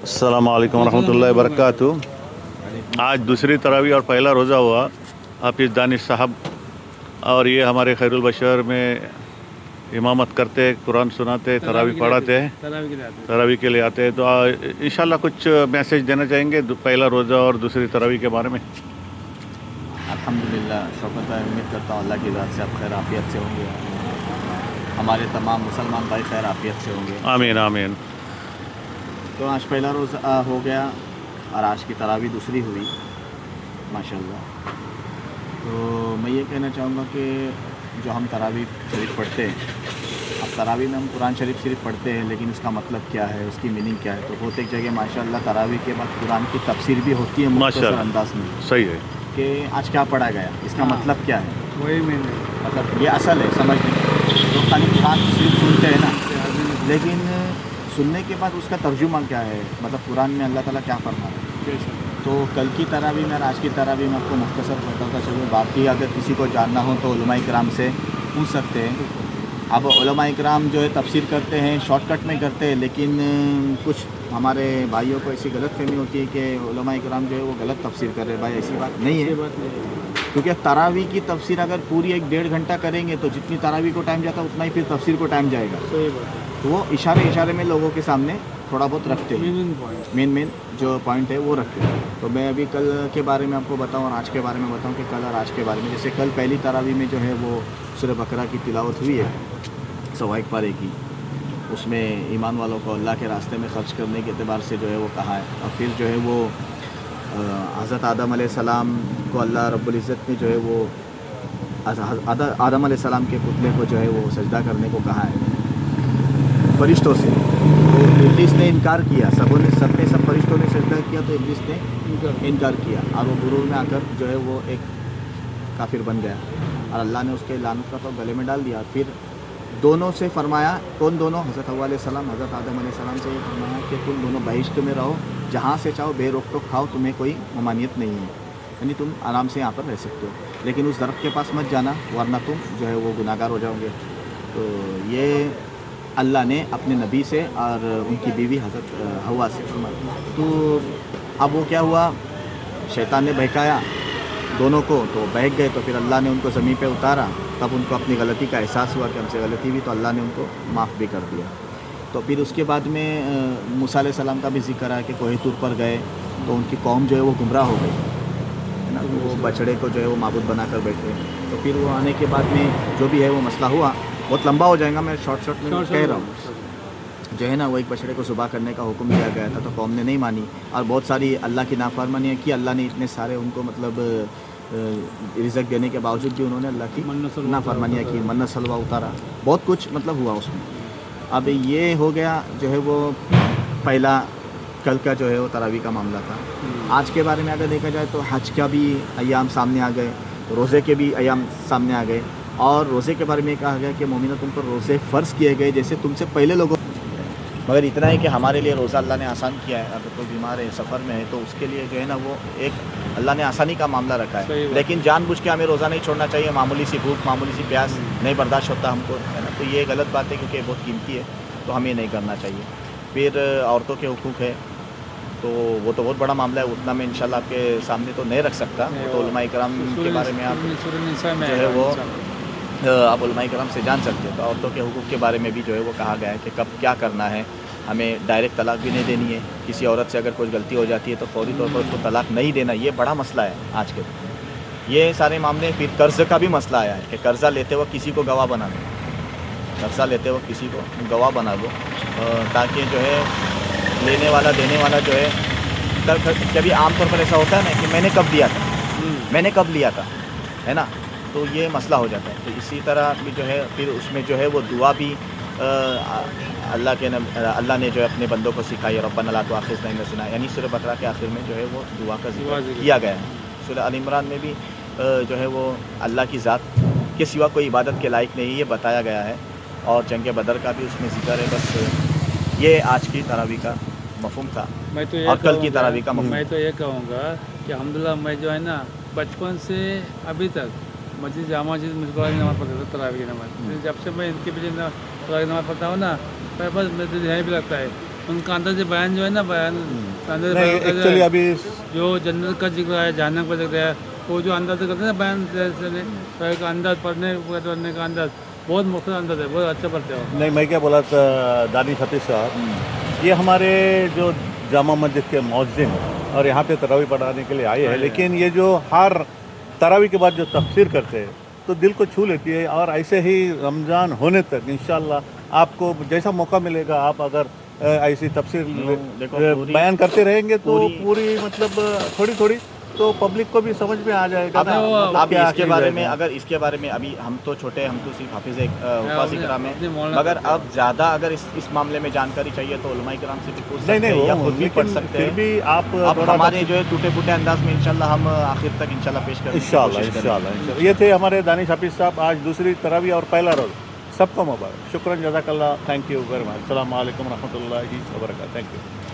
अस्सलाम वालेकुम रहमतुल्लाहि वबरकातुहू। आज दूसरी तरावी और पहला रोज़ा हुआ। हाफिज़ दानिश साहब और ये हमारे खैरुल बशर में इमामत करते, कुरान सुनाते, तरावी पढ़ाते हैं, तरावी के लिए आते हैं। तो इंशाल्लाह कुछ मैसेज देना चाहेंगे पहला रोज़ा और दूसरी तरावी के बारे में। अल्हम्दुलिल्लाह, शुक्र है, उम्मीद करता हूँ अल्लाह की ज़ात से आप खैर आफियत से होंगे, हमारे तमाम मुसलमान भाई खैर आफियत से होंगे। आमीन आमीन। तो आज पहला रोज़ा हो गया और आज की तरावी दूसरी हुई माशाल्लाह। तो मैं ये कहना चाहूँगा कि जो हम तरावी शरीफ पढ़ते हैं, अब तरावी में हम कुरान शरीफ सिर्फ पढ़ते हैं, लेकिन उसका मतलब क्या है, उसकी मीनिंग क्या है। तो बहुत एक जगह माशाल्लाह तरावी के बाद कुरान की तफसीर भी होती है मुख्तसर अंदाज में। सही है कि आज क्या पढ़ा गया, इसका मतलब क्या है, वही मैंने मतलब ये असल है समझने। तो खाली कुरान सिर्फ सुनते हैं ना, लेकिन सुनने के बाद उसका तर्जुमा क्या है, मतलब कुरान में अल्लाह ताला क्या फरमा रहा है। तो कल की तरावी में और आज की तरावी में आपको मुख्तसर बताता चलूँ। बाकी अगर किसी को जानना हो तो उलमा इकराम से पूछ सकते हैं। अब उलमा इकराम जो है तफसीर करते हैं, शॉर्टकट में करते हैं, लेकिन कुछ हमारे भाइयों को ऐसी गलत फहमी होती है कि उलमा इकराम जो है वो गलत तफसीर कर रहे हैं। भाई ऐसी बात नहीं है, क्योंकि तरावी की तफसीर अगर पूरी 1-1.5 घंटा करेंगे तो जितनी तरावी को टाइम जाता है उतना ही फिर तफसीर को टाइम जाएगा। तो वो इशारे में लोगों के सामने थोड़ा बहुत रखते हैं, मेन जो पॉइंट है वो रखते हैं। तो मैं अभी कल के बारे में आपको बताऊं और आज के बारे में बताऊं कि कल और आज के बारे में। जैसे कल पहली तरावी में जो है वो सूरह बकरा की तिलावत हुई है, 1 पारे की। उसमें ईमान वालों को अल्लाह के रास्ते में ख़र्च करने के अतबार से जो है वो कहा है। और फिर जो है वो हज़रत आदम अलैहिस्सलाम को अल्लाह रब्बुल इज़्ज़त ने जो है वो आदम अलैहिस्सलाम के पुतले को जो है वो सजदा करने को कहा है फरिश्तों से। तो इब्लीस ने इनकार किया, सब फरिश्तों ने सजदा किया, तो इब्लीस ने इनकार किया और वो गुरूर में आकर जो है वो एक काफिर बन गया और अल्लाह ने उसके लानत का तो गले में डाल दिया। फिर दोनों से फरमाया, कौन दोनों, हज़रत हव्वा अलैहिस्सलाम, हज़रत आदम अलैहिस्सलाम से ये फरमाया कि तुम दोनों बहिश्त में रहो, जहाँ से चाहो बेरोक टोक खाओ, तुम्हें कोई ममानियत नहीं है, यानी तुम आराम से यहाँ पर रह सकते हो, लेकिन उस दरख्त के पास मत जाना वरना तुम जो है वो गुनाहगार हो जाओगे। तो ये अल्लाह ने अपने नबी से और उनकी बीवी हज़रत हव्वा से फरमाया। तो अब वो क्या हुआ, शैतान ने बहकाया दोनों को, तो बहक गए। तो फिर अल्लाह ने उनको ज़मीन पे उतारा, तब उनको अपनी गलती का एहसास हुआ कि हमसे गलती हुई, तो अल्लाह ने उनको माफ़ भी कर दिया। तो फिर उसके बाद में मूसा अलैहि सलाम का भी जिक्र है कि कोहे तूर पर गए तो उनकी कौम जो है वो गुमराह हो गई, है ना। तो वो बछड़े को जो है वो माबूद बना कर बैठे। तो फिर वो आने के बाद में जो भी है वो मसला हुआ, बहुत लंबा हो जाएगा, मैं शॉर्ट में कह रहा हूँ। जो है ना वो एक बछड़े को ज़ुबा करने का हुक्म दिया गया था, तो कौम ने नहीं मानी और बहुत सारी अल्लाह की नाफरमानियाँ की। अल्लाह ने इतने सारे उनको मतलब रिज़्क़ देने के बावजूद भी उन्होंने अल्लाह की नाफरमानियाँ की, मन्नत सलवा उतारा, बहुत कुछ मतलब हुआ उसमें। अब ये हो गया जो है वो पहला कल का जो है वो तरावी का मामला था। आज के बारे में अगर देखा जाए तो हज का भी अयाम सामने आ गए, रोज़े के भी अयाम सामने आ गए, और रोज़े के बारे में कहा गया कि मोमिना तुम पर रोज़े फ़र्ज़ किए गए जैसे तुमसे पहले लोगों। मगर इतना है कि हमारे लिए रोज़ा अल्लाह ने आसान किया है। अगर कोई बीमार है, सफ़र में है, तो उसके लिए जो है ना वो एक अल्लाह ने आसानी का मामला रखा है। लेकिन जानबूझ के हमें रोज़ा नहीं छोड़ना चाहिए। मामूली सी भूख, मामूली सी प्यास नहीं बर्दाश्त होता हमको, है ना। तो ये गलत बात है, क्योंकि बहुत कीमती है, तो हमें नहीं करना चाहिए। फिर औरतों के हुकूक़ है, तो वो तो बहुत बड़ा मामला है, उतना मैं इंशाल्लाह आपके सामने तो नहीं रख सकता। वो तो उलमा इकराम के बारे में आप जो है वो आप उलमा इकराम से जान सकते हो। तो औरतों के हुकूक़ के बारे में भी जो है वो कहा गया है कि कब क्या करना है। हमें डायरेक्ट तलाक भी नहीं देनी है। किसी औरत से अगर कोई गलती हो जाती है तो फौरी तौर पर उसको तलाक नहीं देना, ये बड़ा मसला है आज के। ये सारे मामले। फिर कर्ज़ का भी मसला आया है कि कर्ज़ा लेते वक्त किसी को गवाह बना दो, कर्ज़ा लेते वक्त किसी को गवाह बना दो, ताकि जो है लेने वाला देने वाला जो है, कभी आमतौर पर ऐसा होता है ना कि मैंने कब दिया था, मैंने कब लिया था, है ना। तो ये मसला हो जाता है। तो इसी तरह भी जो है फिर उसमें जो है वो दुआ भी अल्लाह ने जो है अपने बंदों को सिखाई, रब्बना ला तुआखिज़ना इन नसीना, यानी सूरह बकरा के आखिर में जो है वो दुआ का जिक्र किया गया है। सूरह अल इमरान में भी जो है वो अल्लाह की ज़ात के सिवा कोई इबादत के लायक नहीं, ये बताया गया है। और जंग बदर का भी उसमें जिक्र है। बस ये आज की तरावी का मफ़हूम था। मैं तो और कल की तरावी का मफ़हूम। मैं तो ये कहूँगा कि अल्हम्दुलिल्लाह मैं जो है ना बचपन से अभी तक मस्जिद जामा मस्जिद मुझको नमाज़ पढ़ता था, तरावी की नमाज़। जब से मैं इनके पीछे तरावी नमाज़ पढ़ता हूँ ना, बस मुझे ध्यान भी लगता है उनका अंदर से बयान जो है ना बयान अंदर से नहीं बयान का जो एक्चुअली है, अभी जो जन्नत का जिक्र है जहन्नम का जिक्र है वो जो अंदर से करते हैं ना बयान से तो एक अंदाज पढ़ने का अंदाज बहुत मुख्तलिफ अंदाज है, बहुत अच्छा पढ़ते हो। नहीं मैं क्या बोला था दानिश हफीज साहब, ये हमारे जो जामा मस्जिद के मौज़िन और यहाँ पे तरावी पढ़ाने के लिए आए हैं, लेकिन ये जो हर तरावी के बाद जो तफसीर करते हैं तो दिल को छू लेती है। और ऐसे ही रमज़ान होने तक इंशाल्लाह आपको जैसा मौका मिलेगा आप अगर ऐसी तफसीर देखो बयान करते रहेंगे तो पूरी मतलब थोड़ी थोड़ी तो पब्लिक को भी समझ में आ जाएगा अब ना मतलब आप क्या इसके चीज़ बारे है। में अगर इसके बारे में अभी हम तो छोटे हैं, हम तो सिर्फ हाफिज़ हुफाज़ इकराम अपने हैं, मौलाना मगर अब ज़्यादा अगर इस मामले में जानकारी चाहिए तो उलमा इकराम से भी पूछ नहीं सकते हैं नहीं या वो खुद भी पढ़ लेकिन सकते फिर हैं। भी आप अब थोड़ा हमारे जो है टूटे फूटे अंदाज में इंशाल्लाह हम आखिर तक इंशाल्लाह पेश करेंगे, इंशाल्लाह कोशिश करेंगे। इंशाल्लाह। ये थे हमारे दानिश हफीज साहब, आज दूसरी तरावी और पहला रोज़, सबको मुबारक, शुक्रान जज़ाकल्लाह, थैंक यू वेरी मच, अस्सलाम वालेकुम रहमतुल्लाहि व बरकातहू, थैंक यू।